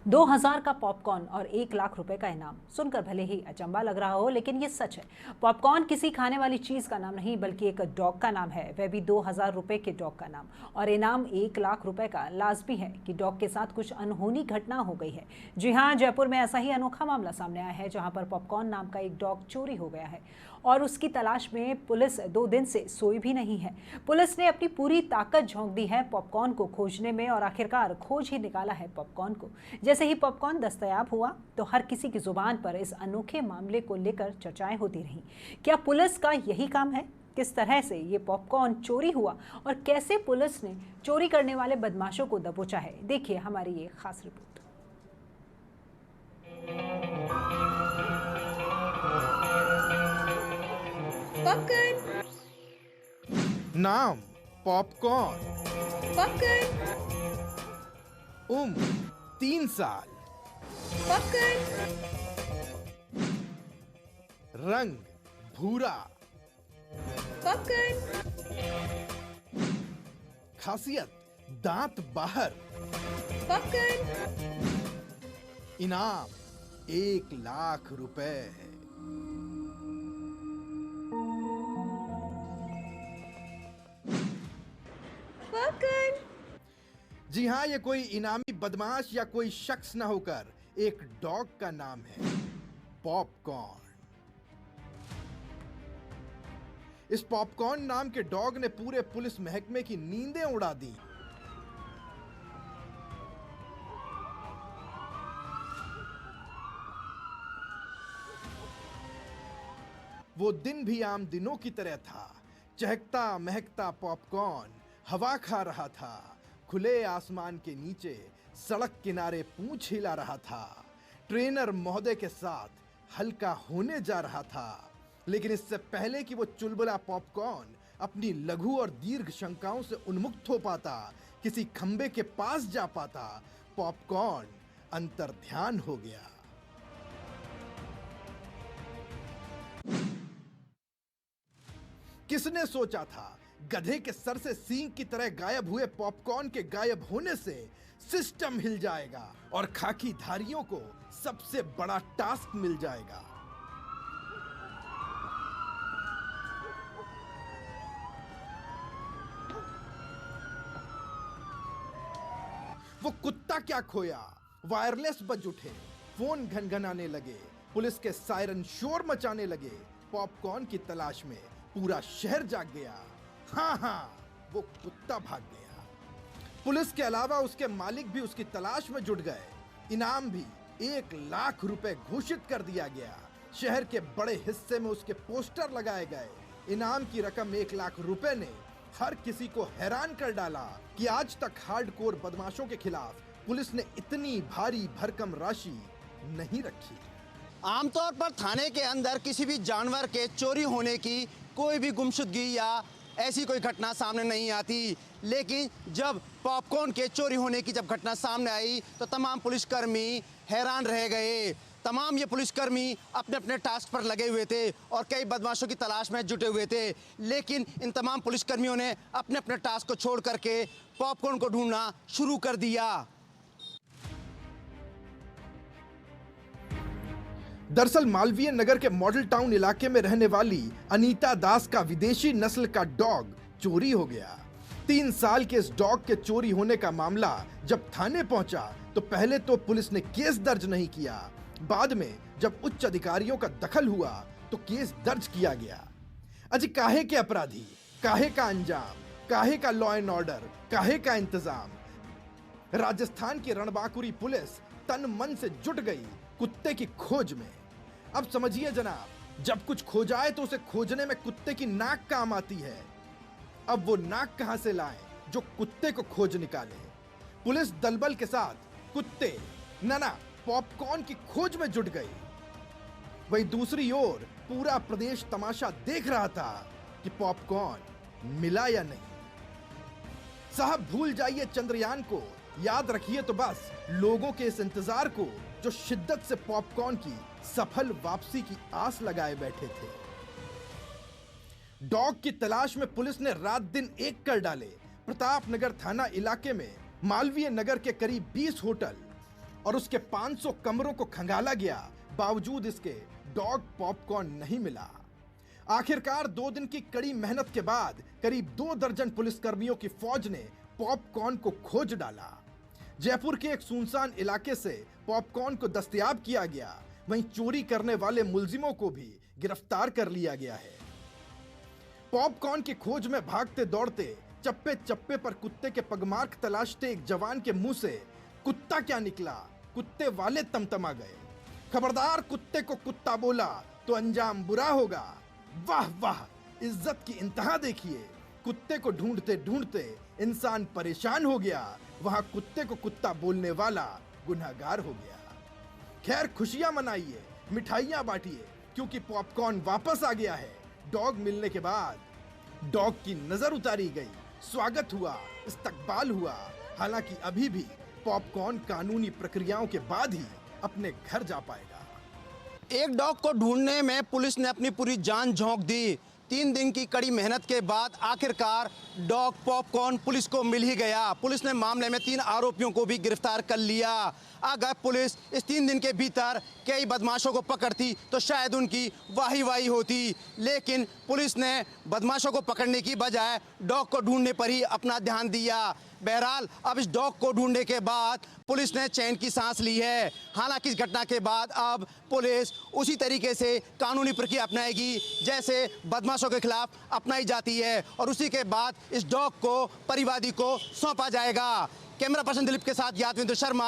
2000 का पॉपकॉर्न और 1 लाख रुपए का इनाम सुनकर भले ही अचंबा लग रहा हो, लेकिन ये सच है। पॉपकॉर्न किसी खाने वाली चीज का नाम नहीं, बल्कि एक डॉग का नाम है, वह भी 2000 रुपए के डॉग का नाम। और इनाम 1 लाख रुपए का। लाजमी है कि डॉग के साथ कुछ अनहोनी घटना हो गई है। जी हाँ, जयपुर में ऐसा ही अनोखा मामला सामने आया है, जहां पर पॉपकॉर्न नाम का एक डॉग चोरी हो गया है और उसकी तलाश में पुलिस 2 दिन से सोई भी नहीं है। पुलिस ने अपनी पूरी ताकत झोंक दी है पॉपकॉर्न को खोजने में और आखिरकार खोज ही निकाला है पॉपकॉर्न को। जैसे ही पॉपकॉर्न दस्तयाब हुआ तो हर किसी की जुबान पर इस अनोखे मामले को लेकर चर्चाएं होती रहीं। क्या पुलिस का यही काम है? किस तरह से ये पॉपकॉर्न चोरी हुआ और कैसे पुलिस ने चोरी करने वाले बदमाशों को दबोचा है, देखिए हमारी ये खास रिपोर्ट। पॉपकॉर्न, नाम पॉपकॉर्न, पॉपकॉर्न, उम्र 3 साल, पॉपकॉर्न, रंग भूरा, पॉपकॉर्न, खासियत दांत बाहर, पॉपकॉर्न, इनाम 1 लाख रुपए है। पॉपकॉर्न। जी हाँ, ये कोई इनामी बदमाश या कोई शख्स न होकर एक डॉग का नाम है, पॉपकॉर्न। इस पॉपकॉर्न नाम के डॉग ने पूरे पुलिस महकमे की नींदें उड़ा दी। वो दिन भी आम दिनों की तरह था। चहकता महकता पॉपकॉर्न हवा खा रहा था, खुले आसमान के नीचे सड़क किनारे पूंछ हिला रहा था, ट्रेनर महोदय के साथ हल्का होने जा रहा था। लेकिन इससे पहले कि वो चुलबुला पॉपकॉर्न अपनी लघु और दीर्घ शंकाओं से उन्मुक्त हो पाता, किसी खंबे के पास जा पाता, पॉपकॉर्न अंतर्ध्यान हो गया। किसने सोचा था गधे के सर से सींग की तरह गायब हुए पॉपकॉर्न के गायब होने से सिस्टम हिल जाएगा और खाकी धारियों को सबसे बड़ा टास्क मिल जाएगा। वो कुत्ता क्या खोया, वायरलेस बज उठे, फोन घनघनाने लगे, पुलिस के सायरन शोर मचाने लगे। पॉपकॉर्न की तलाश में पूरा शहर जाग गया। हाँ, वो कुत्ता भाग गया। पुलिस के अलावा उसके मालिक भी उसकी तलाश में जुट गए। इनाम भी 1 लाख रुपए घोषित कर दिया गया। शहर के बड़े हिस्से में उसके पोस्टर लगाए गए। इनाम की रकम 1 लाख रुपए ने हर किसी को हैरान कर डाला कि आज तक हार्डकोर बदमाशों के खिलाफ पुलिस ने इतनी भारी भरकम राशि नहीं रखी। आमतौर पर थाने के अंदर किसी भी जानवर के चोरी होने की कोई भी गुमशुदगी या ऐसी कोई घटना सामने नहीं आती, लेकिन जब पॉपकॉर्न के चोरी होने की जब घटना सामने आई तो तमाम पुलिसकर्मी हैरान रह गए। तमाम ये पुलिसकर्मी अपने अपने टास्क पर लगे हुए थे और कई बदमाशों की तलाश में जुटे हुए थे, लेकिन इन तमाम पुलिसकर्मियों ने अपने अपने टास्क को छोड़ करके पॉपकॉर्न को ढूंढना शुरू कर दिया। दरअसल मालवीय नगर के मॉडल टाउन इलाके में रहने वाली अनीता दास का विदेशी नस्ल का डॉग चोरी हो गया। 3 साल के इस डॉग के चोरी होने का मामला जब थाने पहुंचा तो पहले तो पुलिस ने केस दर्ज नहीं किया। बाद में जब उच्च अधिकारियों का दखल हुआ तो केस दर्ज किया गया। अजी काहे के अपराधी, काहे का अंजाम, काहे का लॉ एंड ऑर्डर, काहे का इंतजाम। राजस्थान की रणबांकुरी पुलिस तन मन से जुट गई कुत्ते की खोज में। अब समझिए जनाब, जब कुछ खो जाए तो उसे खोजने में कुत्ते की नाक काम आती है। अब वो नाक कहां से लाएं जो कुत्ते को खोज निकाले। पुलिस दलबल के साथ कुत्ते ना पॉपकॉर्न की खोज में जुट गई। वहीं दूसरी ओर पूरा प्रदेश तमाशा देख रहा था कि पॉपकॉर्न मिला या नहीं। साहब भूल जाइए चंद्रयान को, याद रखिए तो बस लोगों के इस इंतजार को जो शिद्दत से पॉपकॉर्न की सफल वापसी की आस लगाए बैठे थे। डॉग की तलाश में पुलिस ने रात दिन एक कर डाले। प्रताप नगर थाना इलाके में मालवीय नगर के करीब 20 होटल और उसके 500 कमरों को खंगाला गया, बावजूद इसके डॉग पॉपकॉर्न नहीं मिला। आखिरकार 2 दिन की कड़ी मेहनत के बाद करीब 2 दर्जन पुलिसकर्मियों की फौज ने पॉपकॉर्न को खोज डाला। जयपुर के एक सुनसान इलाके से पॉपकॉर्न को दस्तयाब किया गया। वहीं चोरी करने वाले मुलजिमों को भी गिरफ्तार कर लिया गया है। पॉपकॉर्न की खोज में भागते दौड़ते चप्पे चप्पे पर कुत्ते के पगमार्क तलाशते एक जवान के मुंह से कुत्ता क्या निकला, कुत्ते वाले तमतमा गए। खबरदार, कुत्ते को कुत्ता बोला तो अंजाम बुरा होगा। वाह वाह, इज्जत की इंतहा देखिए। कुत्ते को ढूंढते ढूंढते इंसान परेशान हो गया, वहां कुत्ते को कुत्ता बोलने वाला गुनहगार हो गया। खैर, खुशियां मनाइए, मिठाइयां बांटिए, क्योंकि पॉपकॉर्न वापस आ गया है। डॉग मिलने के बाद डॉग की नजर उतारी गई, स्वागत हुआ, इस्तकबाल हुआ। हालांकि अभी भी पॉपकॉर्न कानूनी प्रक्रियाओं के बाद ही अपने घर जा पाएगा। एक डॉग को ढूंढने में पुलिस ने अपनी पूरी जान झोंक दी। 3 दिन की कड़ी मेहनत के बाद आखिरकार डॉग पॉपकॉर्न पुलिस को मिल ही गया। पुलिस ने मामले में 3 आरोपियों को भी गिरफ्तार कर लिया। अगर पुलिस इस 3 दिन के भीतर कई बदमाशों को पकड़ती तो शायद उनकी वाही वाही होती, लेकिन पुलिस ने बदमाशों को पकड़ने की बजाय डॉग को ढूंढने पर ही अपना ध्यान दिया। बहरहाल, अब इस डॉग को ढूंढने के बाद पुलिस ने चैन की सांस ली है। हालांकि इस घटना के बाद अब पुलिस उसी तरीके से कानूनी प्रक्रिया अपनाएगी जैसे बदमाशों के खिलाफ अपनाई जाती है, और उसी के बाद इस डॉग को परिवादी को सौंपा जाएगा। कैमरा पर्सन दिलीप के साथ यादविंद्र शर्मा,